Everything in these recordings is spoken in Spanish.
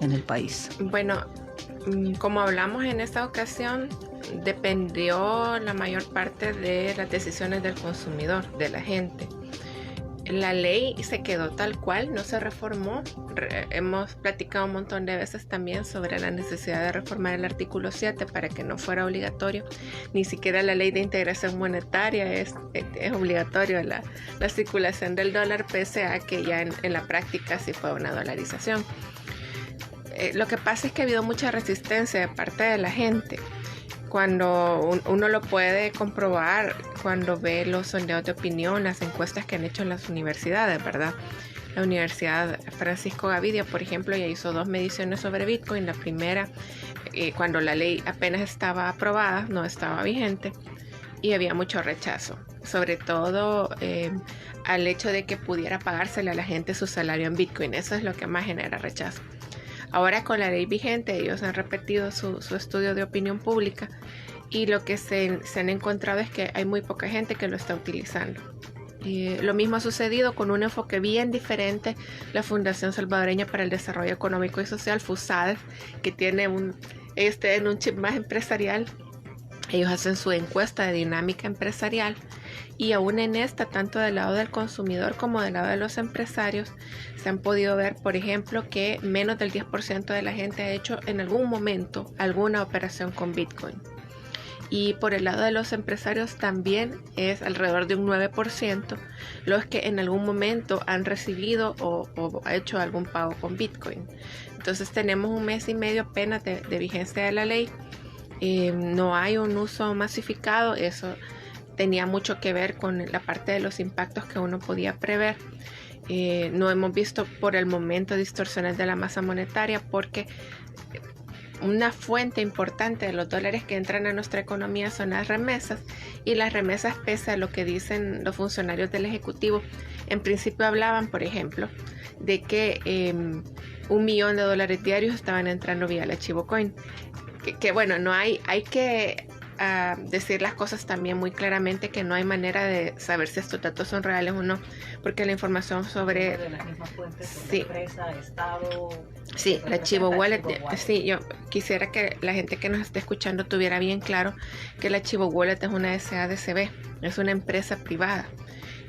en el país? Bueno, como hablamos en esta ocasión, dependió la mayor parte de las decisiones del consumidor, de la gente. La ley se quedó tal cual, no se reformó. Hemos platicado un montón de veces también sobre la necesidad de reformar el artículo 7 para que no fuera obligatorio. Ni siquiera la ley de integración monetaria es obligatorio la circulación del dólar, pese a que ya en la práctica sí fue una dolarización. Lo que pasa es que ha habido mucha resistencia de parte de la gente. Cuando uno lo puede comprobar cuando ve los sondeos de opinión, las encuestas que han hecho en las universidades, ¿verdad? La Universidad Francisco Gavidia, por ejemplo, ya hizo 2 mediciones sobre Bitcoin. La primera, cuando la ley apenas estaba aprobada, no estaba vigente, y había mucho rechazo, sobre todo al hecho de que pudiera pagársele a la gente su salario en Bitcoin. Eso es lo que más genera rechazo. Ahora con la ley vigente ellos han repetido su estudio de opinión pública y lo que se han encontrado es que hay muy poca gente que lo está utilizando. Lo mismo ha sucedido con un enfoque bien diferente, la Fundación Salvadoreña para el Desarrollo Económico y Social, FUSAD, que ellos tienen un chip más empresarial. Ellos hacen su encuesta de dinámica empresarial y aún en esta, tanto del lado del consumidor como del lado de los empresarios, se han podido ver, por ejemplo, que menos del 10% de la gente ha hecho en algún momento alguna operación con Bitcoin. Y por el lado de los empresarios también es alrededor de un 9% los que en algún momento han recibido o hecho algún pago con Bitcoin. Entonces tenemos 1 mes y medio apenas de vigencia de la ley. No hay un uso masificado. Eso tenía mucho que ver con la parte de los impactos que uno podía prever. No hemos visto por el momento distorsiones de la masa monetaria porque una fuente importante de los dólares que entran a nuestra economía son las remesas, y las remesas, pese a lo que dicen los funcionarios del Ejecutivo, en principio hablaban, por ejemplo, de que $1 millón diarios estaban entrando vía el Chivo Coin. Que bueno, no hay que decir las cosas también muy claramente, que no hay manera de saber si estos datos son reales o no, porque la información sobre de las mismas fuentes, sí, empresa, estado, sí, la Chivo Wallet, sí, yo quisiera que la gente que nos esté escuchando tuviera bien claro que la Chivo Wallet es una SADCB, es una empresa privada.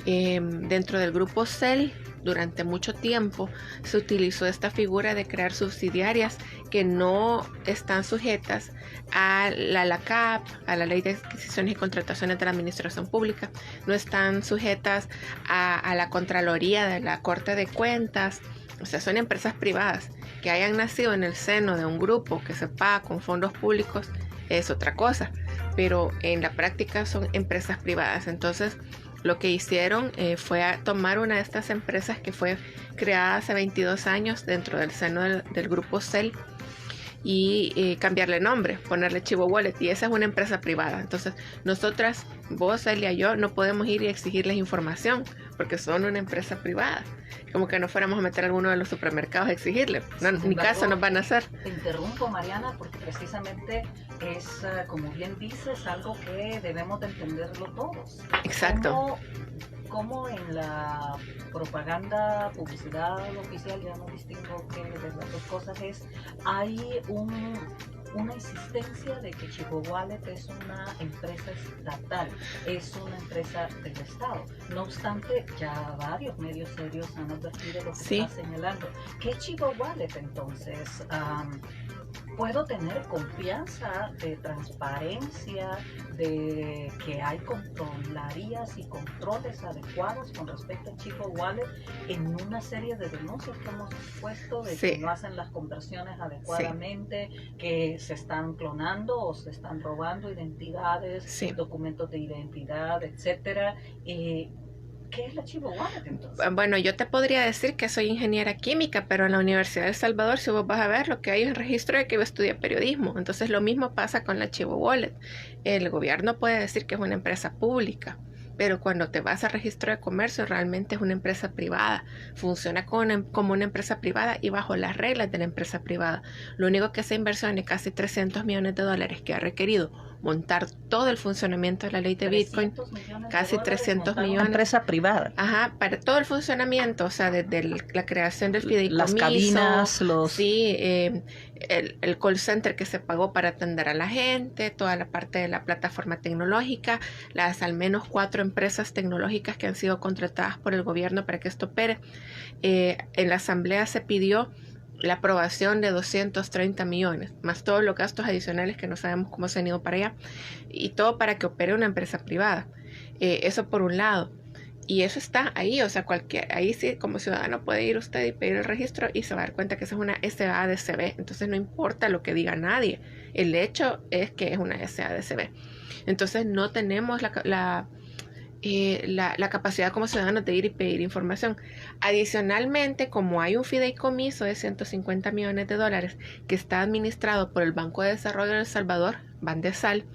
Dentro del grupo CEL, durante mucho tiempo se utilizó esta figura de crear subsidiarias que no están sujetas a la LACAP, a la Ley de Adquisiciones y Contrataciones de la Administración Pública, no están sujetas a la Contraloría de la Corte de Cuentas. O sea, son empresas privadas que hayan nacido en el seno de un grupo que se paga con fondos públicos, es otra cosa, pero en la práctica son empresas privadas. Entonces, lo que hicieron fue tomar una de estas empresas que fue creada hace 22 años dentro del seno del grupo CEL y cambiarle nombre, ponerle Chivo Wallet, y esa es una empresa privada. Entonces nosotras, vos, Celia y yo, no podemos ir y exigirles información porque son una empresa privada, como que no fuéramos a meter a alguno de los supermercados a exigirle. No, ni caso nos van a hacer. Te interrumpo, Mariana, porque precisamente es, como bien dices, algo que debemos de entenderlo todos. Exacto. Como en la propaganda, publicidad oficial, ya no distingo qué de las dos cosas es, hay una insistencia de que Chivo Wallet es una empresa estatal, es una empresa del Estado. No obstante, ya varios medios serios han advertido lo que sí. está señalando. ¿Qué Chivo Wallet entonces? ¿Puedo tener confianza de transparencia, de que hay controlarías y controles adecuados con respecto a Chivo Wallet en una serie de denuncias que hemos puesto de que no hacen las conversiones adecuadamente, que se están clonando o se están robando identidades, documentos de identidad, etcétera? ¿Qué es la Chivo Wallet entonces? Bueno, yo te podría decir que soy ingeniera química, pero en la Universidad de El Salvador, si vos vas a ver, lo que hay es registro de que yo estudié periodismo. Entonces lo mismo pasa con la Chivo Wallet. El gobierno puede decir que es una empresa pública, pero cuando te vas a registro de comercio realmente es una empresa privada. Funciona como una empresa privada y bajo las reglas de la empresa privada. Lo único que esa inversión de casi $300 millones que ha requerido montar todo el funcionamiento de la ley de Bitcoin, casi 300 millones. Una empresa privada. Ajá, para todo el funcionamiento, o sea, desde la creación del fideicomiso, las cabinas, sí, el call center que se pagó para atender a la gente, toda la parte de la plataforma tecnológica, las al menos 4 empresas tecnológicas que han sido contratadas por el gobierno para que esto opere. En la asamblea se pidió la aprobación de 230 millones, más todos los gastos adicionales que no sabemos cómo se han ido para allá, y todo para que opere una empresa privada. Eso por un lado. Y eso está ahí, o sea, ahí sí como ciudadano puede ir usted y pedir el registro y se va a dar cuenta que eso es una SADCB. Entonces no importa lo que diga nadie, el hecho es que es una SADCB. Entonces no tenemos la capacidad como ciudadanos de ir y pedir información. Adicionalmente, como hay un fideicomiso de 150 millones de dólares que está administrado por el Banco de Desarrollo de El Salvador, Bandesal,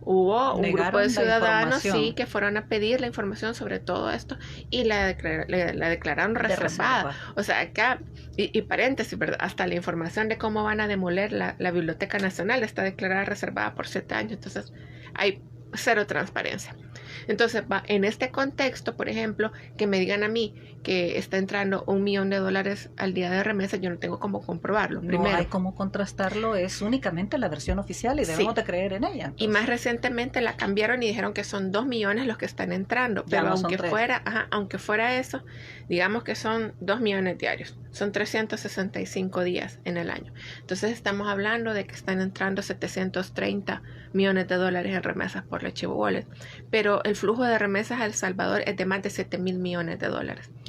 hubo un grupo de ciudadanos que fueron a pedir la información sobre todo esto y la declararon reservada. O sea, acá, y paréntesis, ¿verdad? Hasta la información de cómo van a demoler la Biblioteca Nacional está declarada reservada por 7 años. Entonces, hay cero transparencia. Entonces, en este contexto, por ejemplo, que me digan a mí que está entrando $1 millón al día de remesa, yo no tengo cómo comprobarlo. Primero, no hay cómo contrastarlo, es únicamente la versión oficial y debemos de creer en ella. Entonces. Y más recientemente la cambiaron y dijeron que son 2 millones los que están entrando, pero no aunque fuera eso, digamos que son 2 millones diarios, son 365 días en el año. Entonces estamos hablando de que están entrando $730 millones en remesas por la Chivo Wallet, pero el flujo de remesas a El Salvador es de más de $7,000 millones.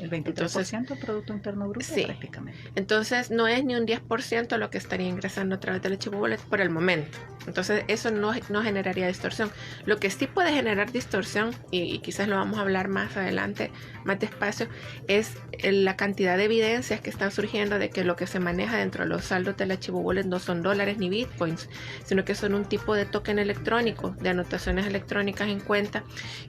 El 23% del Producto Interno Bruto, sí, prácticamente. Entonces no es ni un 10% lo que estaría ingresando a través de la Chivo Wallet por el momento. Entonces eso no generaría distorsión. Lo que sí puede generar distorsión, y quizás lo vamos a hablar más adelante, más despacio, es la cantidad de evidencias que están surgiendo de que lo que se maneja dentro de los saldos de la Chivo Wallet no son dólares ni bitcoins, sino que son un tipo de token electrónico, de anotaciones electrónicas en cuenta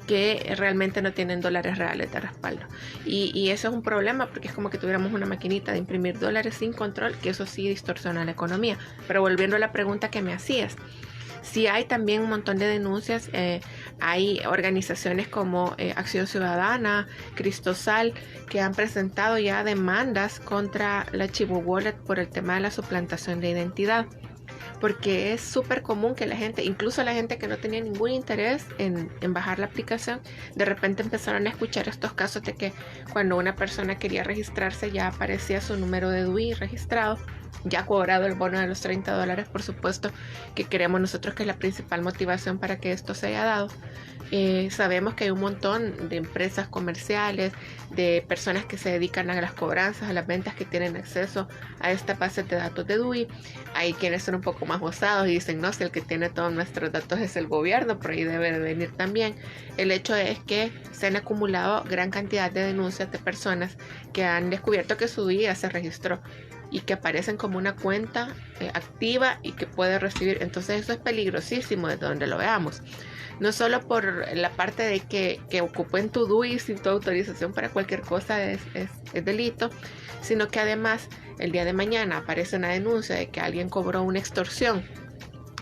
que realmente no tienen dólares reales de respaldo. Y eso es un problema porque es como que tuviéramos una maquinita de imprimir dólares sin control, que eso sí distorsiona la economía. Pero volviendo a la pregunta que me hacías, sí hay también un montón de denuncias, hay organizaciones como Acción Ciudadana, Cristosal, que han presentado ya demandas contra la Chivo Wallet por el tema de la suplantación de identidad. Porque es súper común que la gente, incluso la gente que no tenía ningún interés en bajar la aplicación, de repente empezaron a escuchar estos casos de que cuando una persona quería registrarse ya aparecía su número de DUI registrado, ya cobrado el bono de los $30, por supuesto, que queremos nosotros que es la principal motivación para que esto se haya dado. Sabemos que hay un montón de empresas comerciales, de personas que se dedican a las cobranzas, a las ventas, que tienen acceso a esta base de datos de DUI. Hay quienes son un poco más gozados y dicen, no, si el que tiene todos nuestros datos es el gobierno, por ahí debe de venir también. El hecho es que se han acumulado gran cantidad de denuncias de personas que han descubierto que su DUI ya se registró y que aparecen como una cuenta activa y que puede recibir. Entonces eso es peligrosísimo desde donde lo veamos. No solo por la parte de que ocupen tu DUI sin tu autorización para cualquier cosa es delito, sino que además el día de mañana aparece una denuncia de que alguien cobró una extorsión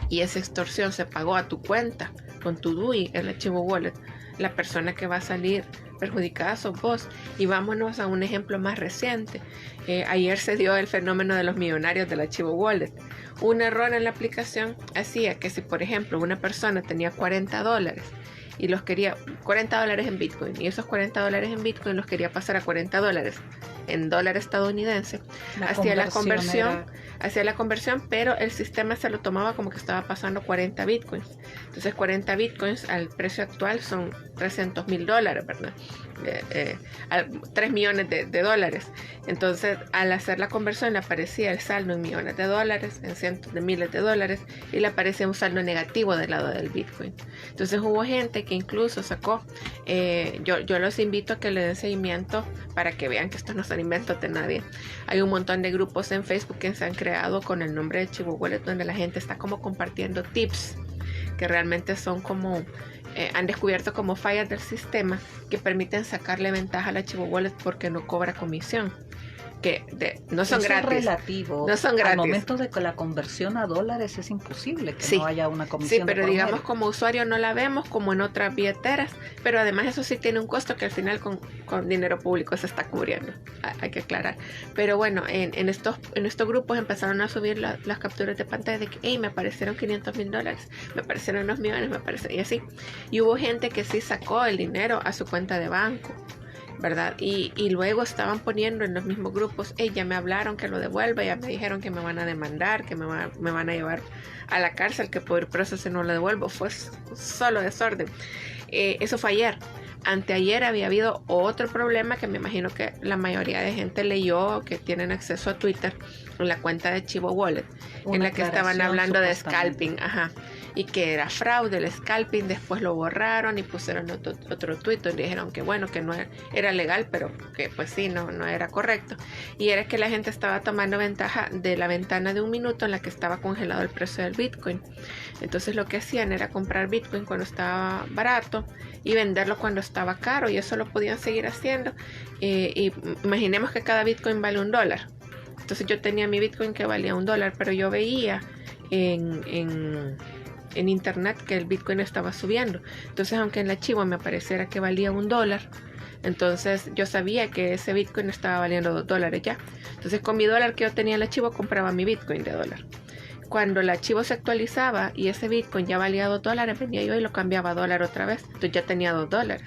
y esa extorsión se pagó a tu cuenta con tu DUI en la Chivo Wallet. La persona que va a salir perjudicada sos vos. Y vámonos a un ejemplo más reciente. Ayer se dio el fenómeno de los millonarios de la Chivo Wallet. Un error en la aplicación hacía que si, por ejemplo, una persona tenía $40 y los quería $40 en Bitcoin, y esos $40 en Bitcoin los quería pasar a $40 en dólar estadounidense, hacía la conversión, pero el sistema se lo tomaba como que estaba pasando 40 Bitcoins. Entonces 40 Bitcoins al precio actual son $300,000, ¿verdad? 3 millones de dólares. Entonces al hacer la conversión le aparecía el saldo en millones de dólares, en cientos de miles de dólares, y le aparecía un saldo negativo del lado del Bitcoin. Entonces hubo gente que incluso sacó, yo los invito a que le den seguimiento para que vean que estos no son inventos de nadie. Hay un montón de grupos en Facebook que se han creado con el nombre de Chivo Wallet, donde la gente está como compartiendo tips que realmente son como han descubierto como fallas del sistema que permiten sacarle ventaja a la Chivo Wallet porque no cobra comisión, que no son eso gratis. Es relativo. No son gratis. Al momento de que la conversión a dólares es imposible que no haya una comisión. Sí, pero digamos como usuario no la vemos como en otras billeteras, pero además eso sí tiene un costo que al final con dinero público se está cubriendo. Hay que aclarar. Pero bueno, en estos grupos empezaron a subir las capturas de pantalla de que, hey, me aparecieron $500,000, me aparecieron unos millones, y así. Y hubo gente que sí sacó el dinero a su cuenta de banco, ¿verdad? Y luego estaban poniendo en los mismos grupos, hey, ya me hablaron que lo devuelva, ya me dijeron que me van a demandar, que me van a llevar a la cárcel, que por proceso si no lo devuelvo. Fue solo desorden. Eso fue ayer. Anteayer había habido otro problema que me imagino que la mayoría de gente leyó, que tienen acceso a Twitter, en la cuenta de Chivo Wallet, en la que estaban hablando de scalping, y que era fraude el scalping. Después lo borraron y pusieron otro tweet donde dijeron que bueno, que no era legal, pero que pues sí, no era correcto. Y era que la gente estaba tomando ventaja de la ventana de 1 minuto en la que estaba congelado el precio del Bitcoin. Entonces lo que hacían era comprar Bitcoin cuando estaba barato y venderlo cuando estaba caro, y eso lo podían seguir haciendo. Y imaginemos que cada Bitcoin vale $1. Entonces yo tenía mi Bitcoin que valía $1, pero yo veía en internet que el Bitcoin estaba subiendo. Entonces, aunque en la Chivo me pareciera que valía $1, entonces yo sabía que ese Bitcoin estaba valiendo $2 ya. Entonces, con mi dólar que yo tenía en la Chivo, compraba mi Bitcoin de $1. Cuando la Chivo se actualizaba y ese Bitcoin ya valía $2, venía yo y lo cambiaba a $1 otra vez. Entonces ya tenía $2.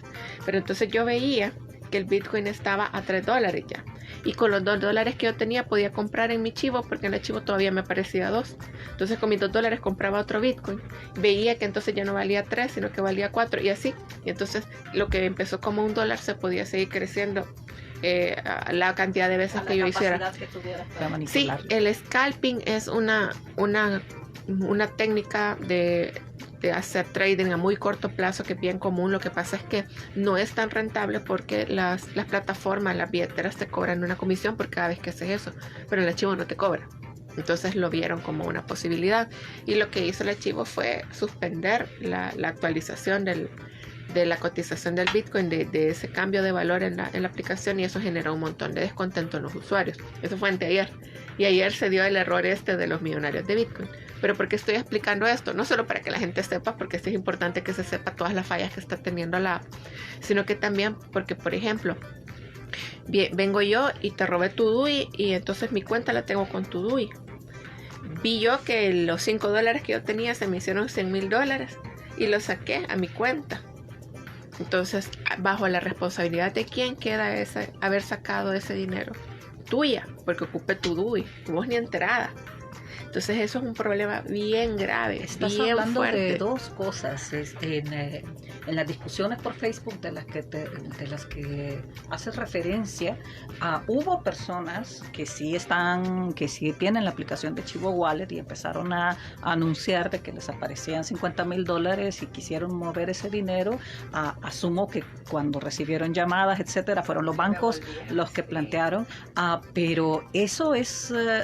Pero entonces yo veía que el Bitcoin estaba a $3 ya. Y con los $2 que yo tenía podía comprar en mi Chivo, porque en la Chivo todavía me parecía $2. Entonces con mis $2 compraba otro Bitcoin. Veía que entonces ya no valía 3, sino que valía 4, y así. Y entonces lo que empezó como $1 se podía seguir creciendo la cantidad de veces que yo hiciera. Sí, el scalping es una técnica de hacer trading a muy corto plazo, que es bien común. Lo que pasa es que no es tan rentable porque las plataformas, las billeteras te cobran una comisión por cada vez que haces eso, pero el archivo no te cobra. Entonces lo vieron como una posibilidad, y lo que hizo el archivo fue suspender la actualización de la cotización del Bitcoin, de ese cambio de valor en la aplicación, y eso generó un montón de descontento en los usuarios. Eso fue anteayer, y ayer se dio el error de los millonarios de Bitcoin. Pero ¿por qué estoy explicando esto? No solo para que la gente sepa, porque sí es importante que se sepa todas las fallas que está teniendo la app, sino que también porque, por ejemplo, vengo yo y te robé tu DUI, y entonces mi cuenta la tengo con tu DUI. Vi yo que los $5 que yo tenía se me hicieron $100,000 y los saqué a mi cuenta. Entonces, bajo la responsabilidad de quién queda haber sacado ese dinero, tuya, porque ocupé tu DUI, vos ni enterada. Entonces eso es un problema bien grave. Estás bien hablando fuerte. de dos cosas. En las discusiones por Facebook de las que haces referencia, hubo personas que sí tienen la aplicación de Chivo Wallet y empezaron a anunciar de que les aparecían $50,000 y quisieron mover ese dinero. Asumo que cuando recibieron llamadas, etcétera, fueron los bancos los que plantearon. Pero eso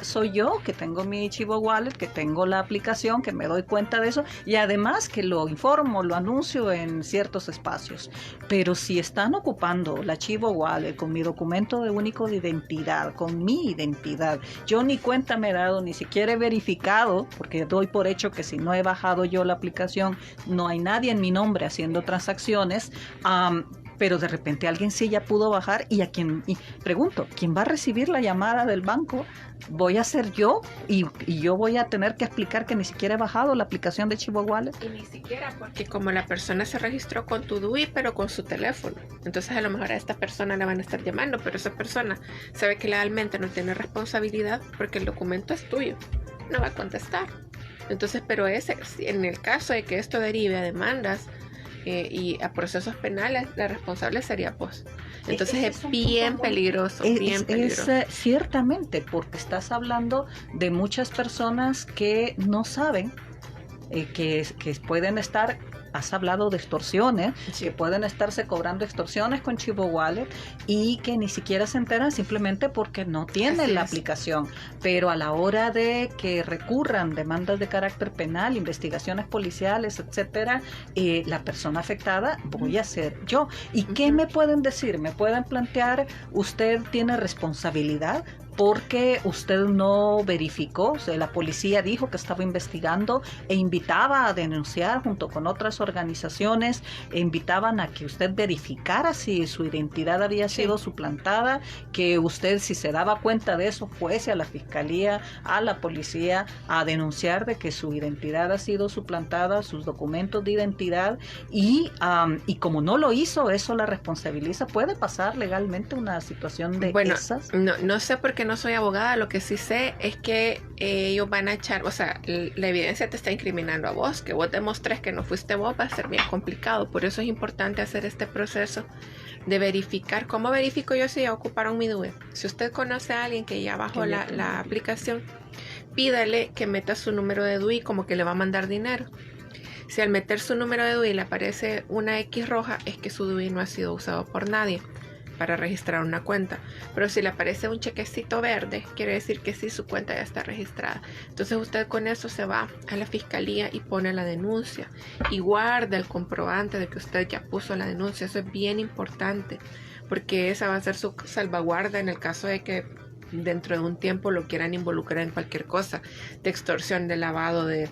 soy yo, que tengo mi Chivo Wallet, que tengo la aplicación, que me doy cuenta de eso, y además que lo informo, lo anuncio en ciertos espacios. Pero si están ocupando la Chivo Wallet con mi documento único de identidad, con mi identidad, yo ni cuenta me he dado, ni siquiera he verificado, porque doy por hecho que si no he bajado yo la aplicación, no hay nadie en mi nombre haciendo transacciones. Pero de repente alguien sí ya pudo bajar, y pregunto, ¿quién va a recibir la llamada del banco? ¿Voy a ser yo? Y yo voy a tener que explicar que ni siquiera he bajado la aplicación de Chivo Wallet. Y ni siquiera, porque como la persona se registró con tu DUI, pero con su teléfono, entonces a lo mejor a esta persona la van a estar llamando, pero esa persona sabe que legalmente no tiene responsabilidad porque el documento es tuyo, no va a contestar. Entonces, pero en el caso de que esto derive a demandas y a procesos penales, la responsable sería vos. Entonces es bien peligroso, bien peligroso. Ciertamente, porque estás hablando de muchas personas que no saben que pueden estar has hablado de extorsiones, Sí. que pueden estarse cobrando extorsiones con Chivo Wallet y que ni siquiera se enteran simplemente porque no tienen Así la es. aplicación. Pero a la hora de que recurran demandas de carácter penal, investigaciones policiales, etcétera, la persona afectada voy a ser yo. ¿Y qué me pueden decir? ¿Me pueden plantear, usted tiene responsabilidad porque usted no verificó? O sea, la policía dijo que estaba investigando e invitaba a denunciar junto con otras organizaciones, e invitaban a que usted verificara si su identidad había sido suplantada, que usted, si se daba cuenta de eso, fuese a la fiscalía, a la policía, a denunciar de que su identidad ha sido suplantada, sus documentos de identidad, y como no lo hizo, eso la responsabiliza. ¿Puede pasar legalmente una situación de esas? No sé porque no soy abogada, lo que sí sé es que ellos van a echar, o sea, la evidencia te está incriminando a vos, que vos demostrés que no fuiste vos, va a ser bien complicado. Por eso es importante hacer este proceso de verificar. ¿Cómo verifico yo si ya ocuparon mi DUI? Si usted conoce a alguien que ya bajó la aplicación, pídale que meta su número de DUI, como que le va a mandar dinero. Si al meter su número de DUI le aparece una X roja, es que su DUI no ha sido usado por nadie para registrar una cuenta. Pero si le aparece un chequecito verde, quiere decir que sí, su cuenta ya está registrada. Entonces usted con eso se va a la fiscalía y pone la denuncia y guarda el comprobante de que usted ya puso la denuncia. Eso es bien importante, porque esa va a ser su salvaguarda en el caso de que dentro de un tiempo lo quieran involucrar en cualquier cosa, de extorsión, de lavado, de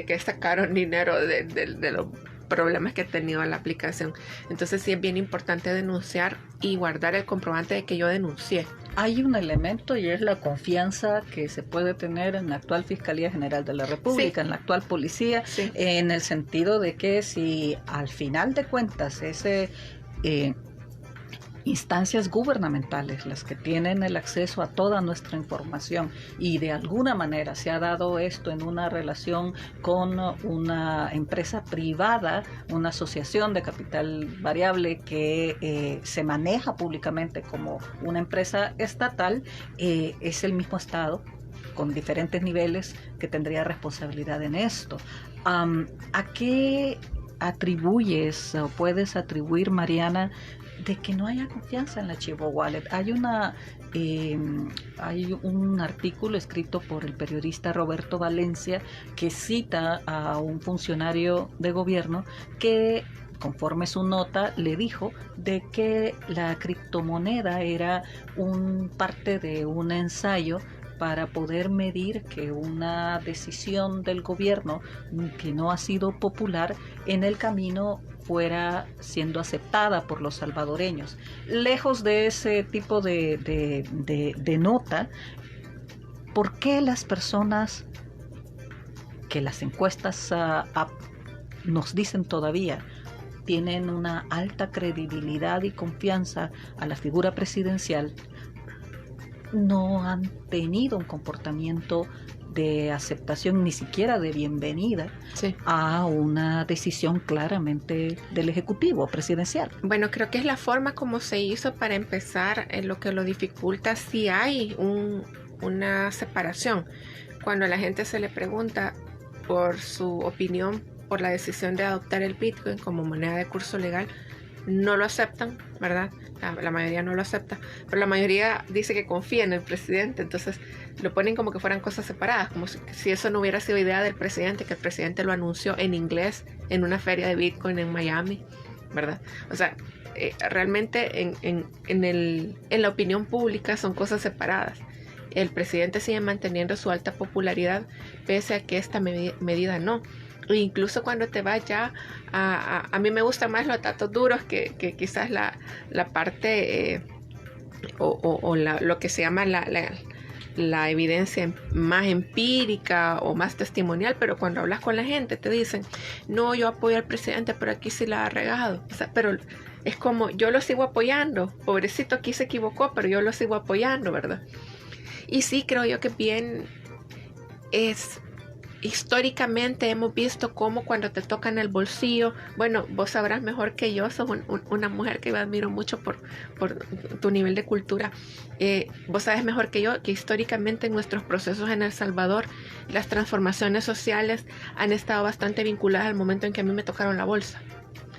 que sacaron dinero de los problemas que ha tenido la aplicación. Entonces sí es bien importante denunciar y guardar el comprobante de que yo denuncié. Hay un elemento y es la confianza que se puede tener en la actual Fiscalía General de la República, en la actual policía, en el sentido de que si al final de cuentas instancias gubernamentales las que tienen el acceso a toda nuestra información y de alguna manera se ha dado esto en una relación con una empresa privada, una asociación de capital variable que se maneja públicamente como una empresa estatal, es el mismo Estado con diferentes niveles que tendría responsabilidad en esto. ¿A qué atribuyes o puedes atribuir, Mariana, de que no haya confianza en la Chivo Wallet? Hay un artículo escrito por el periodista Roberto Valencia que cita a un funcionario de gobierno que, conforme su nota, le dijo de que la criptomoneda era parte de un ensayo para poder medir que una decisión del gobierno que no ha sido popular en el camino fuera siendo aceptada por los salvadoreños. Lejos de ese tipo de nota, ¿por qué las personas que las encuestas nos dicen todavía tienen una alta credibilidad y confianza a la figura presidencial, no han tenido un comportamiento de aceptación, ni siquiera de bienvenida a una decisión claramente del Ejecutivo presidencial? Bueno, creo que es la forma como se hizo para empezar. Lo que lo dificulta si hay una separación. Cuando a la gente se le pregunta por su opinión por la decisión de adoptar el Bitcoin como moneda de curso legal, no lo aceptan, ¿verdad? La mayoría no lo acepta, pero la mayoría dice que confía en el presidente. Entonces lo ponen como que fueran cosas separadas, como si eso no hubiera sido idea del presidente, que el presidente lo anunció en inglés en una feria de Bitcoin en Miami, ¿verdad? O sea, realmente en la opinión pública son cosas separadas. El presidente sigue manteniendo su alta popularidad pese a que esta medida no. E incluso cuando te vas ya a mí me gustan más los datos duros que quizás la parte lo que se llama la evidencia más empírica o más testimonial, pero cuando hablas con la gente te dicen, no, yo apoyo al presidente, pero aquí sí la ha regado. O sea, pero es como, yo lo sigo apoyando, pobrecito aquí se equivocó, pero yo lo sigo apoyando, ¿verdad? Y sí, creo yo que bien es históricamente hemos visto cómo cuando te tocan el bolsillo, bueno, vos sabrás mejor que yo, sos una mujer que yo admiro mucho por tu nivel de cultura. Vos sabes mejor que yo que históricamente en nuestros procesos en El Salvador las transformaciones sociales han estado bastante vinculadas al momento en que a mí me tocaron la bolsa.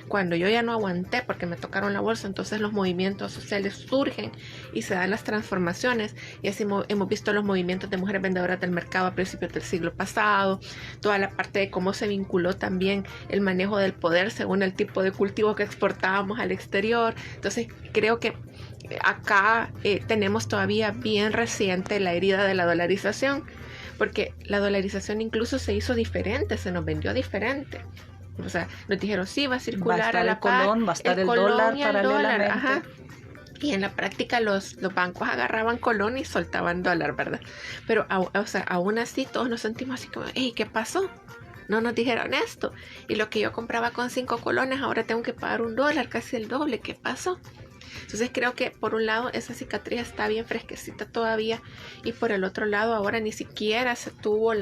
Cuando yo ya no aguanté porque me tocaron la bolsa, entonces los movimientos sociales surgen y se dan las transformaciones, y así hemos visto los movimientos de mujeres vendedoras del mercado a principios del siglo pasado, toda la parte de cómo se vinculó también el manejo del poder según el tipo de cultivo que exportábamos al exterior. Entonces creo que acá tenemos todavía bien reciente la herida de la dolarización, porque la dolarización incluso se hizo diferente, se nos vendió diferente. O sea, nos dijeron, sí, va a circular a la par, va a estar el dólar paralelamente. Ajá. Y en la práctica los bancos agarraban colón y soltaban dólar, ¿verdad? Pero aún así todos nos sentimos así como, hey, ¿qué pasó? No nos dijeron esto. Y lo que yo compraba con 5 colones, ahora tengo que pagar $1, casi el doble. ¿Qué pasó? Entonces creo que por un lado esa cicatriz está bien fresquecita todavía, y por el otro lado ahora ni siquiera se tuvo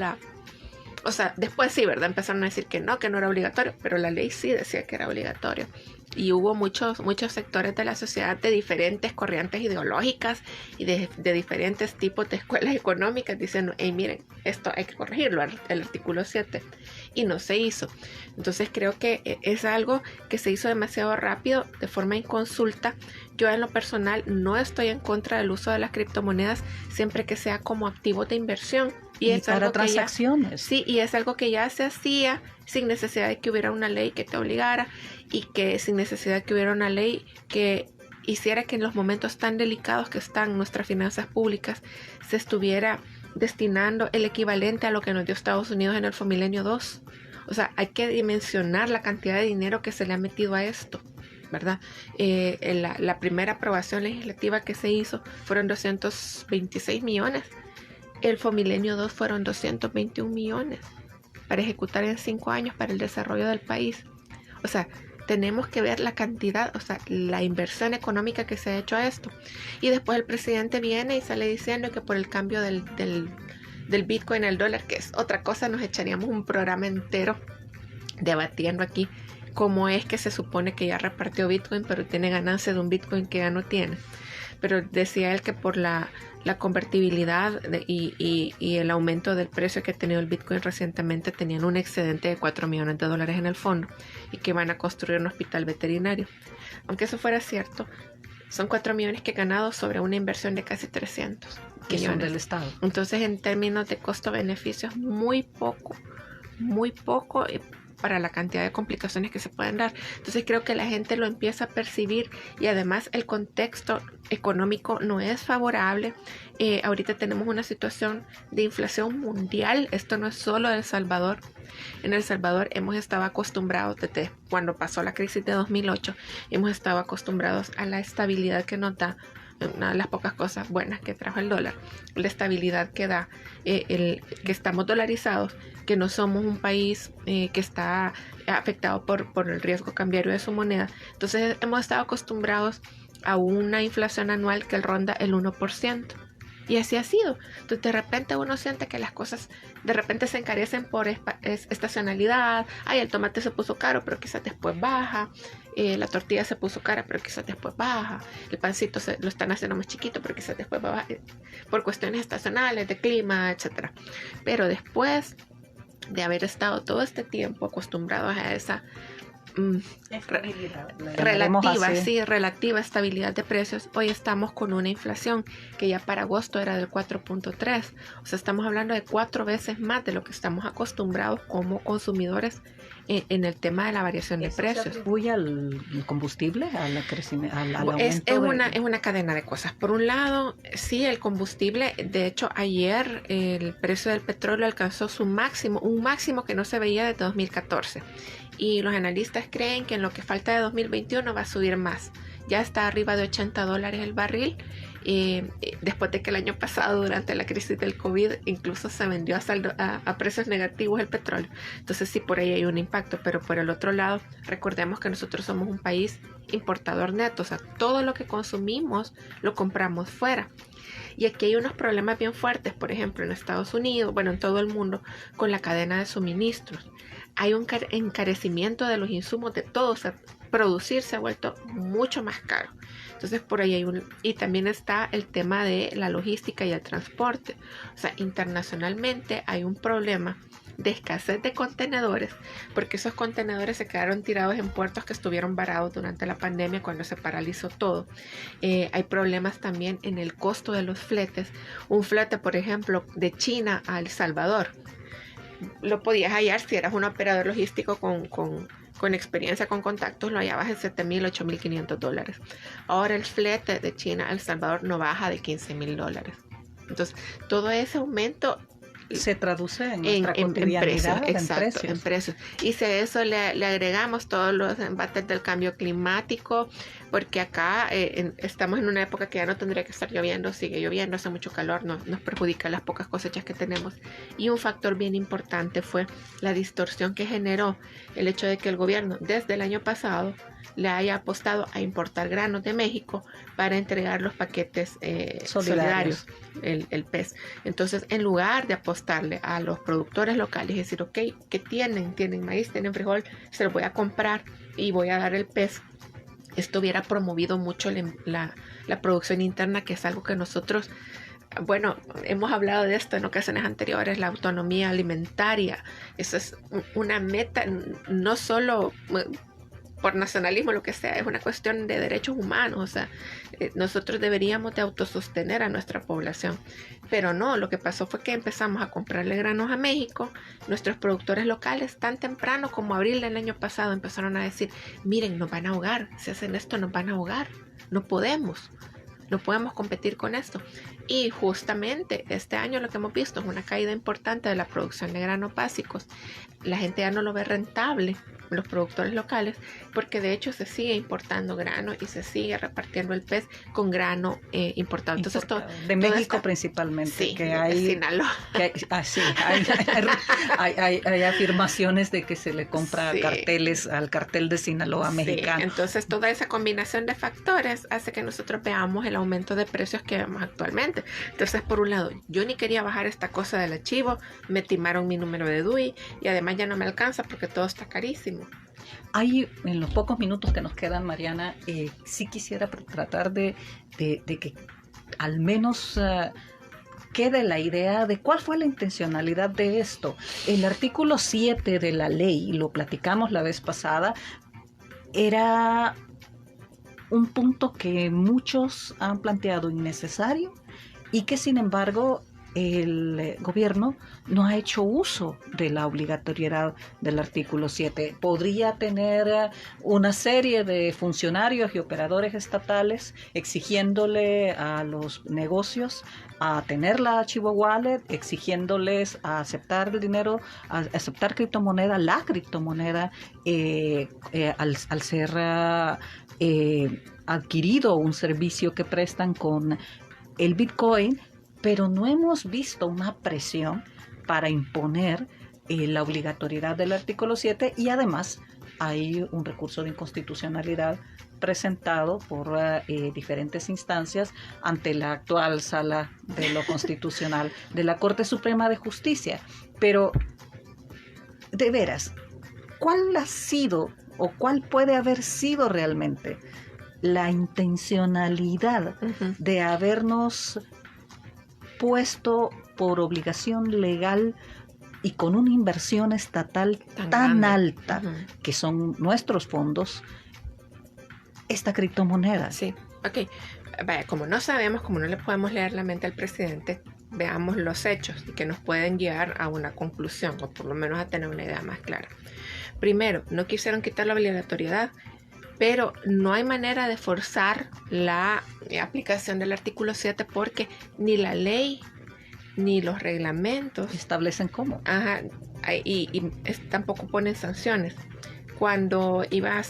o sea, después sí, ¿verdad? Empezaron a decir que no era obligatorio, pero la ley sí decía que era obligatorio. Y hubo muchos sectores de la sociedad de diferentes corrientes ideológicas y de diferentes tipos de escuelas económicas diciendo, hey, miren, esto hay que corregirlo, el artículo 7. Y no se hizo. Entonces creo que es algo que se hizo demasiado rápido, de forma inconsulta. Yo en lo personal no estoy en contra del uso de las criptomonedas siempre que sea como activo de inversión. Y es para transacciones. Sí, y es algo que ya se hacía sin necesidad de que hubiera una ley que te obligara, y que sin necesidad de que hubiera una ley que hiciera que en los momentos tan delicados que están nuestras finanzas públicas se estuviera destinando el equivalente a lo que nos dio Estados Unidos en el Fomilenio 2. O sea, hay que dimensionar la cantidad de dinero que se le ha metido a esto, ¿verdad? La primera aprobación legislativa que se hizo fueron 226 millones. El Fomilenio 2 fueron 221 millones para ejecutar en 5 años para el desarrollo del país. O sea, tenemos que ver la cantidad, o sea, la inversión económica que se ha hecho a esto. Y después el presidente viene y sale diciendo que por el cambio del Bitcoin al dólar, que es otra cosa, nos echaríamos un programa entero debatiendo aquí cómo es que se supone que ya repartió Bitcoin, pero tiene ganancia de un Bitcoin que ya no tiene. Pero decía él que por la convertibilidad y el aumento del precio que ha tenido el Bitcoin recientemente, tenían un excedente de $4 millones en el fondo y que van a construir un hospital veterinario. Aunque eso fuera cierto, son 4 millones que han ganado sobre una inversión de casi 300 que millones son del Estado. Entonces, en términos de costo-beneficio, es muy poco para la cantidad de complicaciones que se pueden dar. Entonces creo que la gente lo empieza a percibir, y además el contexto económico no es favorable. Ahorita tenemos una situación de inflación mundial. Esto no es solo de El Salvador. En El Salvador hemos estado acostumbrados, desde cuando pasó la crisis de 2008, hemos estado acostumbrados a la estabilidad que nos da, una de las pocas cosas buenas que trajo el dólar, la estabilidad que da que estamos dolarizados, que no somos un país que está afectado por el riesgo cambiario de su moneda. Entonces hemos estado acostumbrados a una inflación anual que ronda el 1%. Y así ha sido. Entonces de repente uno siente que las cosas de repente se encarecen por estacionalidad. Ay, el tomate se puso caro, pero quizás después baja. La tortilla se puso cara, pero quizás después baja. El pancito lo están haciendo más chiquito, pero quizás después baja. Por cuestiones estacionales, de clima, etc. Pero después de haber estado todo este tiempo acostumbrados a esa relativa estabilidad de precios, hoy estamos con una inflación que ya para agosto era del 4.3. O sea, estamos hablando de 4 veces más de lo que estamos acostumbrados como consumidores en el tema de la variación de precios. ¿Se atribuye al combustible, al aumento? Es una cadena de cosas. Por un lado, sí, el combustible. De hecho, ayer el precio del petróleo alcanzó un máximo que no se veía desde 2014. Y los analistas creen que en lo que falta de 2021 va a subir más. Ya está arriba de $80 el barril. Después de que el año pasado, durante la crisis del COVID, incluso se vendió a precios negativos el petróleo. Entonces sí, por ahí hay un impacto. Pero por el otro lado, recordemos que nosotros somos un país importador neto. O sea, todo lo que consumimos lo compramos fuera. Y aquí hay unos problemas bien fuertes, por ejemplo, en Estados Unidos, bueno, en todo el mundo, con la cadena de suministros. Hay un encarecimiento de los insumos de todo, o sea, producir se ha vuelto mucho más caro. Entonces por ahí y también está el tema de la logística y el transporte. O sea, internacionalmente hay un problema de escasez de contenedores, porque esos contenedores se quedaron tirados en puertos que estuvieron varados durante la pandemia cuando se paralizó todo. Hay problemas también en el costo de los fletes. Un flete, por ejemplo, de China a El Salvador, lo podías hallar si eras un operador logístico con experiencia, con contactos, lo hallabas en $7,000, $8,500. Ahora el flete de China a El Salvador no baja de $15,000. Entonces, todo ese aumento se traduce en nuestra cotidianidad, en precios. Y si a eso le agregamos todos los embates del cambio climático, porque acá estamos en una época que ya no tendría que estar lloviendo, sigue lloviendo, hace mucho calor, nos perjudica las pocas cosechas que tenemos. Y un factor bien importante fue la distorsión que generó el hecho de que el gobierno desde el año pasado le haya apostado a importar granos de México para entregar los paquetes solidarios, el PES. Entonces, en lugar de apostarle a los productores locales y decir, ok, que tienen maíz, tienen frijol, se los voy a comprar y voy a dar el PES, esto hubiera promovido mucho la producción interna, que es algo que nosotros, bueno, hemos hablado de esto en ocasiones anteriores, la autonomía alimentaria. Eso es una meta, no solo por nacionalismo, lo que sea, es una cuestión de derechos humanos. O sea, nosotros deberíamos de autosostener a nuestra población, pero no, lo que pasó fue que empezamos a comprarle granos a México. Nuestros productores locales, tan temprano como abril del año pasado, empezaron a decir, miren, nos van a ahogar, si hacen esto nos van a ahogar, no podemos competir con esto. Y justamente este año lo que hemos visto es una caída importante de la producción de granos básicos. La gente ya no lo ve rentable, los productores locales, porque de hecho se sigue importando grano y se sigue repartiendo el PES con grano importado. Entonces, de México principalmente, sí, que hay Sinaloa. Hay afirmaciones de que se le compra carteles al cartel de Sinaloa mexicano. Entonces toda esa combinación de factores hace que nosotros veamos el aumento de precios que vemos actualmente. Entonces, por un lado, yo ni quería bajar esta cosa del archivo, me timaron mi número de DUI y además ya no me alcanza porque todo está carísimo. Hay, en los pocos minutos que nos quedan, Mariana, sí quisiera tratar de que al menos quede la idea de cuál fue la intencionalidad de esto. El artículo 7 de la ley, lo platicamos la vez pasada, era un punto que muchos han planteado innecesario y que sin embargo el gobierno no ha hecho uso de la obligatoriedad del artículo 7. Podría tener una serie de funcionarios y operadores estatales exigiéndole a los negocios a tener la Archivo Wallet, exigiéndoles a aceptar el dinero, a aceptar criptomoneda, la criptomoneda, al ser adquirido un servicio que prestan con el Bitcoin, pero no hemos visto una presión para imponer la obligatoriedad del artículo 7 y además hay un recurso de inconstitucionalidad presentado por diferentes instancias ante la actual Sala de lo Constitucional de la Corte Suprema de Justicia. Pero, de veras, ¿cuál ha sido o cuál puede haber sido realmente la intencionalidad de habernos puesto por obligación legal y con una inversión estatal tan alta, que son nuestros fondos, esta criptomoneda? Sí, ok. Vaya, como no sabemos, como no le podemos leer la mente al presidente, veamos los hechos y que nos pueden guiar a una conclusión, o por lo menos a tener una idea más clara. Primero, no quisieron quitar la obligatoriedad, pero no hay manera de forzar la aplicación del artículo 7 porque ni la ley ni los reglamentos establecen cómo. Y tampoco ponen sanciones. Cuando iba a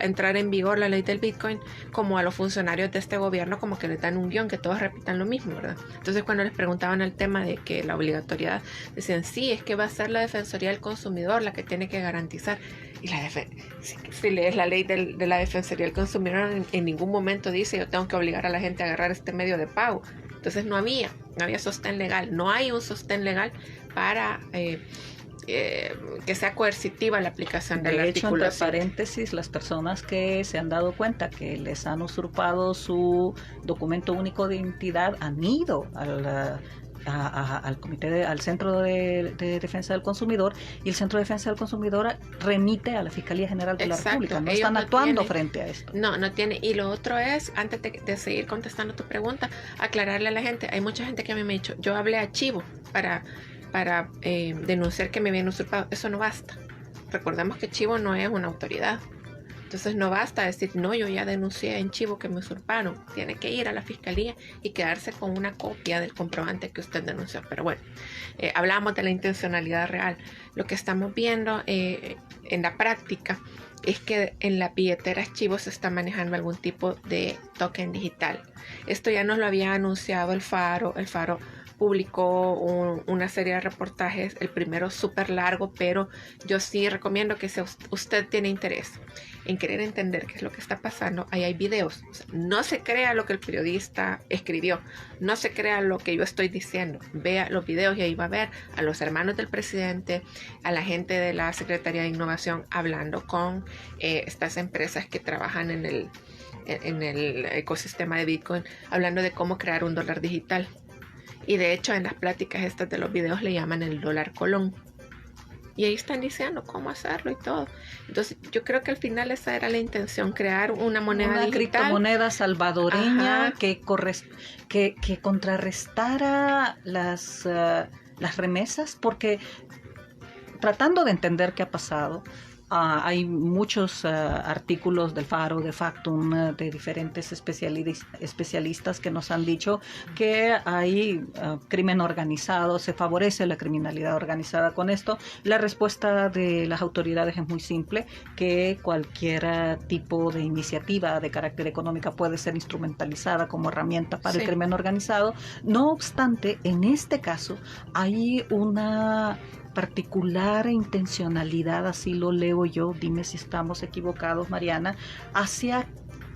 entrar en vigor la ley del Bitcoin, como a los funcionarios de este gobierno como que les dan un guión, que todos repitan lo mismo, ¿verdad? Entonces cuando les preguntaban el tema de que la obligatoriedad, decían, sí, es que va a ser la Defensoría del Consumidor la que tiene que garantizar. Y si lees la ley de la Defensoría del Consumidor, en ningún momento dice yo tengo que obligar a la gente a agarrar este medio de pago. Entonces no había sostén legal, no hay un sostén legal para que sea coercitiva la aplicación del artículo 7. De hecho, entre paréntesis, las personas que se han dado cuenta que les han usurpado su documento único de identidad han ido al comité, al Centro de Defensa del Consumidor, y el Centro de Defensa del Consumidor remite a la Fiscalía General de la República. No están actuando frente a esto. No tiene. Y lo otro es, antes de seguir contestando tu pregunta, aclararle a la gente. Hay mucha gente que a mí me ha dicho, yo hablé a Chivo para denunciar que me habían usurpado. Eso no basta. Recordemos que Chivo no es una autoridad. Entonces no basta decir, no, yo ya denuncié en Chivo que me usurparon. Tiene que ir a la fiscalía y quedarse con una copia del comprobante que usted denunció. Pero bueno, hablamos de la intencionalidad real. Lo que estamos viendo en la práctica es que en las billeteras Chivo se está manejando algún tipo de token digital. Esto ya nos lo había anunciado el Faro. El Faro publicó una serie de reportajes, el primero súper largo, pero yo sí recomiendo que si usted tiene interés en querer entender qué es lo que está pasando, ahí hay videos. O sea, no se crea lo que el periodista escribió, no se crea lo que yo estoy diciendo, vea los videos y ahí va a ver a los hermanos del presidente, a la gente de la Secretaría de Innovación hablando con estas empresas que trabajan en el ecosistema de Bitcoin, hablando de cómo crear un dólar digital. Y de hecho en las pláticas estas de los videos le llaman el dólar colón. Y ahí están diciendo cómo hacerlo y todo. Entonces yo creo que al final esa era la intención, crear una moneda digital. Una criptomoneda salvadoreña que contrarrestara las remesas, porque tratando de entender qué ha pasado, hay muchos artículos del Faro, de Factum, de diferentes especialistas que nos han dicho que hay crimen organizado, se favorece la criminalidad organizada con esto. La respuesta de las autoridades es muy simple, que cualquier tipo de iniciativa de carácter económico puede ser instrumentalizada como herramienta para el crimen organizado. No obstante, en este caso hay una particular intencionalidad, así lo leo yo, dime si estamos equivocados, Mariana, hacia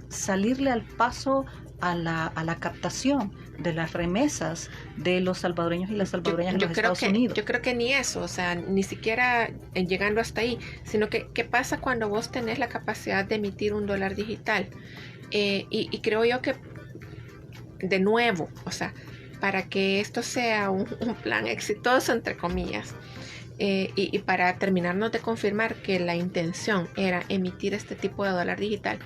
salirle al paso a la captación de las remesas de los salvadoreños y las salvadoreñas en los Estados Unidos. Yo creo que ni eso, o sea, ni siquiera llegando hasta ahí, sino que ¿qué pasa cuando vos tenés la capacidad de emitir un dólar digital? Y creo yo que, de nuevo, o sea, para que esto sea un plan exitoso, entre comillas, y para terminarnos de confirmar que la intención era emitir este tipo de dólar digital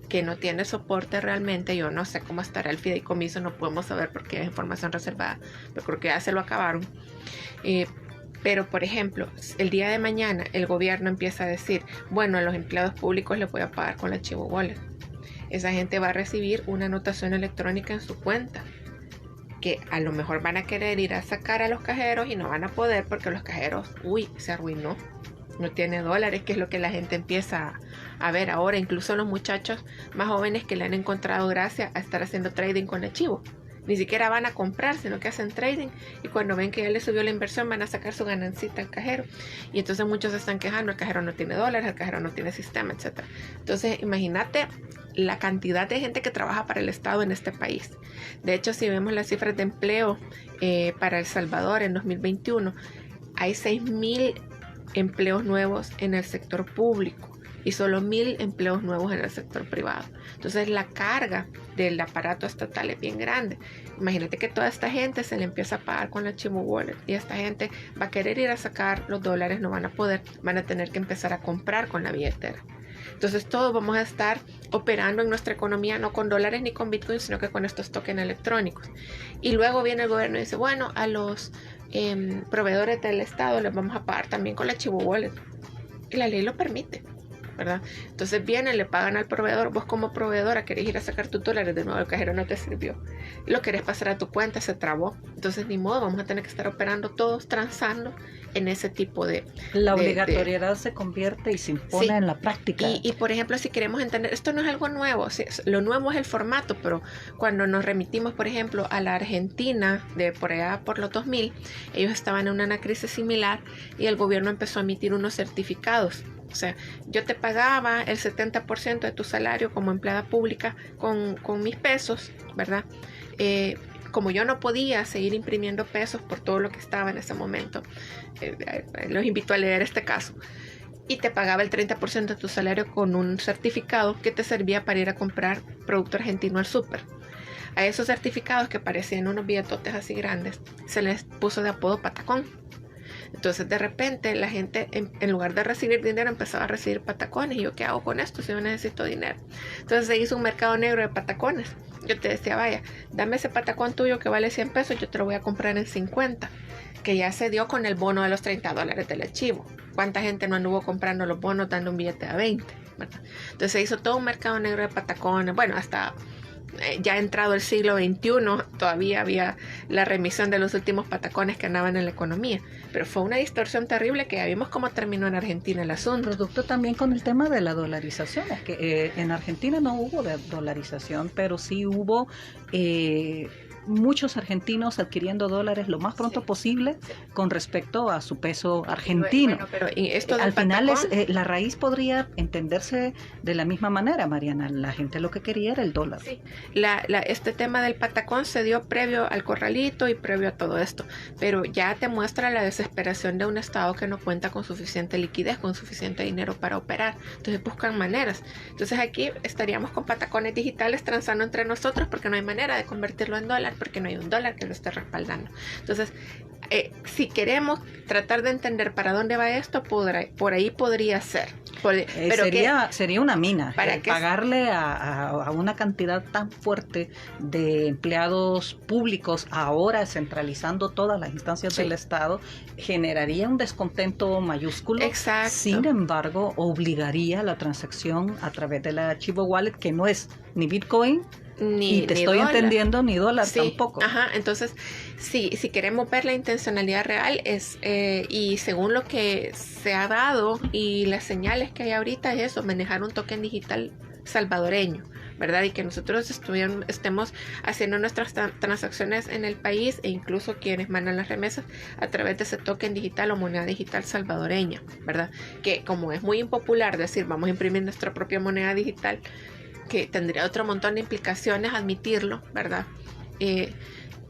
que no tiene soporte realmente, yo no sé cómo estará el fideicomiso, no podemos saber porque es información reservada, pero creo que ya se lo acabaron. Pero por ejemplo, el día de mañana el gobierno empieza a decir, bueno, a los empleados públicos les voy a pagar con la Chivo Wallet. Esa gente va a recibir una anotación electrónica en su cuenta, que a lo mejor van a querer ir a sacar a los cajeros y no van a poder porque los cajeros, se arruinó, no tiene dólares, que es lo que la gente empieza a ver ahora, incluso los muchachos más jóvenes que le han encontrado gracia a estar haciendo trading con el Chivo. Ni siquiera van a comprar, sino que hacen trading, y cuando ven que ya les subió la inversión van a sacar su ganancita al cajero, y entonces muchos se están quejando, el cajero no tiene dólares, el cajero no tiene sistema, etc. Entonces imagínate la cantidad de gente que trabaja para el Estado en este país. De hecho, si vemos las cifras de empleo para El Salvador en 2021, hay 6,000 empleos nuevos en el sector público y solo 1,000 empleos nuevos en el sector privado. Entonces la carga del aparato estatal es bien grande. Imagínate que toda esta gente se le empieza a pagar con la Chivo Wallet, y esta gente va a querer ir a sacar los dólares, no van a poder, van a tener que empezar a comprar con la billetera. Entonces todos vamos a estar operando en nuestra economía no con dólares ni con Bitcoin, sino que con estos tokens electrónicos. Y luego viene el gobierno y dice, bueno, a los proveedores del Estado les vamos a pagar también con la Chivo Wallet. Y la ley lo permite, ¿verdad? Entonces vienen, le pagan al proveedor, vos como proveedora querés ir a sacar tus dólares, de nuevo el cajero no te sirvió, lo querés pasar a tu cuenta, se trabó, entonces ni modo, vamos a tener que estar operando todos, transando en ese tipo de... La obligatoriedad se convierte y se impone en la práctica. Y por ejemplo, si queremos entender, esto no es algo nuevo, lo nuevo es el formato, pero cuando nos remitimos, por ejemplo, a la Argentina de por allá por los 2000, ellos estaban en una crisis similar y el gobierno empezó a emitir unos certificados. O sea, yo te pagaba el 70% de tu salario como empleada pública con mis pesos, ¿verdad? como yo no podía seguir imprimiendo pesos por todo lo que estaba en ese momento, los invito a leer este caso. Y te pagaba el 30% de tu salario con un certificado que te servía para ir a comprar producto argentino al súper. A esos certificados, que parecían unos billetotes así grandes, se les puso de apodo patacón. Entonces de repente la gente, en lugar de recibir dinero, empezaba a recibir patacones. Y yo, ¿qué hago con esto si yo necesito dinero? Entonces se hizo un mercado negro de patacones. Yo te decía, vaya, dame ese patacón tuyo que vale 100 pesos, yo te lo voy a comprar en 50, que ya se dio con el bono de los $30 del archivo. ¿Cuánta gente no anduvo comprando los bonos dando un billete a 20? ¿Verdad? Entonces se hizo todo un mercado negro de patacones. Bueno, hasta ya entrado el siglo XXI, todavía había la remisión de los últimos patacones que andaban en la economía. Pero fue una distorsión terrible que ya vimos cómo terminó en Argentina el asunto. Producto también con el tema de la dolarización. Es que en Argentina no hubo dolarización, pero sí hubo muchos argentinos adquiriendo dólares lo más pronto posible con respecto a su peso argentino. Bueno, pero esto al final la raíz podría entenderse de la misma manera, Mariana. La gente lo que quería era el dólar. Sí. Este tema del patacón se dio previo al corralito y previo a todo esto, pero ya te muestra la desesperación de un Estado que no cuenta con suficiente liquidez, con suficiente dinero para operar. Entonces buscan maneras. Entonces aquí estaríamos con patacones digitales transando entre nosotros porque no hay manera de convertirlo en dólar, porque no hay un dólar que lo esté respaldando. Entonces, si queremos tratar de entender para dónde va esto, por ahí podría ser. Pero sería una mina para pagarle a una cantidad tan fuerte de empleados públicos, ahora centralizando todas las instancias del Estado, generaría un descontento mayúsculo. Exacto. Sin embargo, obligaría la transacción a través de la Chivo Wallet, que no es ni Bitcoin, y te estoy entendiendo, ni dólar tampoco. Ajá, entonces, si queremos ver la intencionalidad real, y según lo que se ha dado y las señales que hay ahorita, es eso, manejar un token digital salvadoreño, ¿verdad? Y que nosotros estemos haciendo nuestras transacciones en el país, e incluso quienes mandan las remesas a través de ese token digital o moneda digital salvadoreña, ¿verdad? Que como es muy impopular decir vamos a imprimir nuestra propia moneda digital, que tendría otro montón de implicaciones admitirlo, ¿verdad?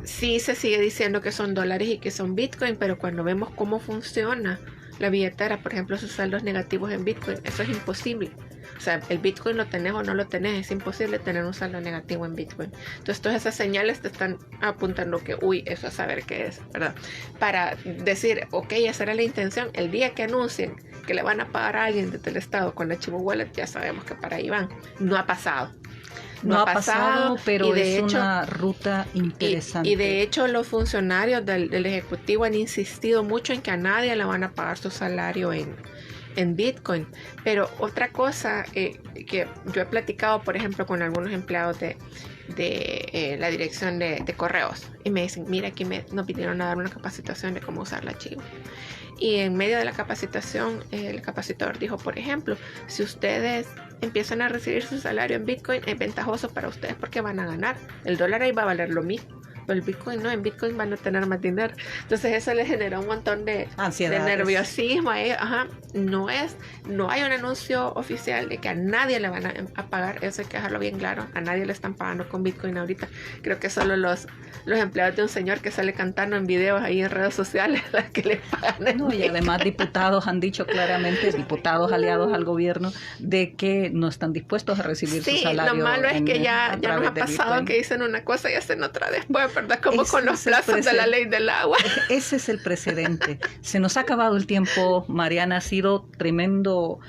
Sí se sigue diciendo que son dólares y que son Bitcoin, pero cuando vemos cómo funciona la billetera, por ejemplo, sus saldos negativos en Bitcoin, eso es imposible. O sea, el Bitcoin lo tenés o no lo tenés, es imposible tener un saldo negativo en Bitcoin. Entonces, todas esas señales te están apuntando que, eso es saber qué es, ¿verdad? Para decir, ok, esa era la intención. El día que anuncien que le van a pagar a alguien desde el Estado con la Chivo Wallet, ya sabemos que para ahí van. No ha pasado. No ha pasado, pero es una ruta interesante. Y de hecho los funcionarios del Ejecutivo han insistido mucho en que a nadie le van a pagar su salario en Bitcoin. Pero otra cosa que yo he platicado, por ejemplo, con algunos empleados de la dirección de correos, y me dicen, mira, aquí nos vinieron a dar una capacitación de cómo usar la Chivo. Y en medio de la capacitación, el capacitador dijo, por ejemplo, si ustedes empiezan a recibir su salario en Bitcoin, es ventajoso para ustedes porque van a ganar. El dólar ahí va a valer lo mismo, pero el Bitcoin no, en Bitcoin van a tener más dinero. Entonces eso les generó un montón de ansiedad, de nerviosismo. No hay un anuncio oficial de que a nadie le van a pagar. Eso hay que dejarlo bien claro. A nadie le están pagando con Bitcoin ahorita. Creo que solo los empleados de un señor que sale cantando en videos ahí en redes sociales las que le pagan. Y además diputados han dicho claramente, diputados aliados al gobierno, de que no están dispuestos a recibir su salario. Lo malo es que ya nos ha pasado Bitcoin, que dicen una cosa y hacen otra después, ¿verdad? Como con los plazos de la ley del agua. Ese es el precedente. Se nos ha acabado el tiempo, Mariana. Ha sido tremendo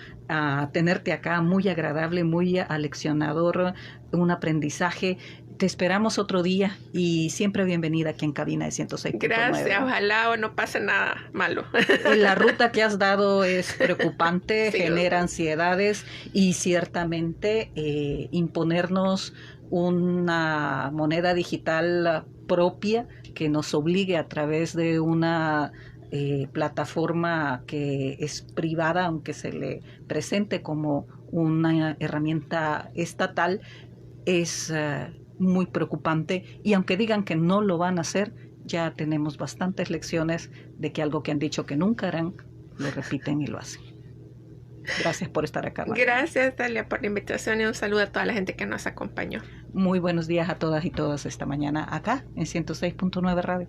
tenerte acá, muy agradable, muy aleccionador, un aprendizaje. Te esperamos otro día y siempre bienvenida aquí en Cabina de 106.9. Gracias, ojalá no pase nada malo. La ruta que has dado es preocupante, genera ansiedades y ciertamente imponernos una moneda digital propia que nos obligue a través de una plataforma que es privada, aunque se le presente como una herramienta estatal, es muy preocupante. Y aunque digan que no lo van a hacer, ya tenemos bastantes lecciones de que algo que han dicho que nunca harán, lo repiten y lo hacen. Gracias por estar acá, María. Gracias, Dalia, por la invitación y un saludo a toda la gente que nos acompañó. Muy buenos días a todas y todos esta mañana acá en 106.9 Radio.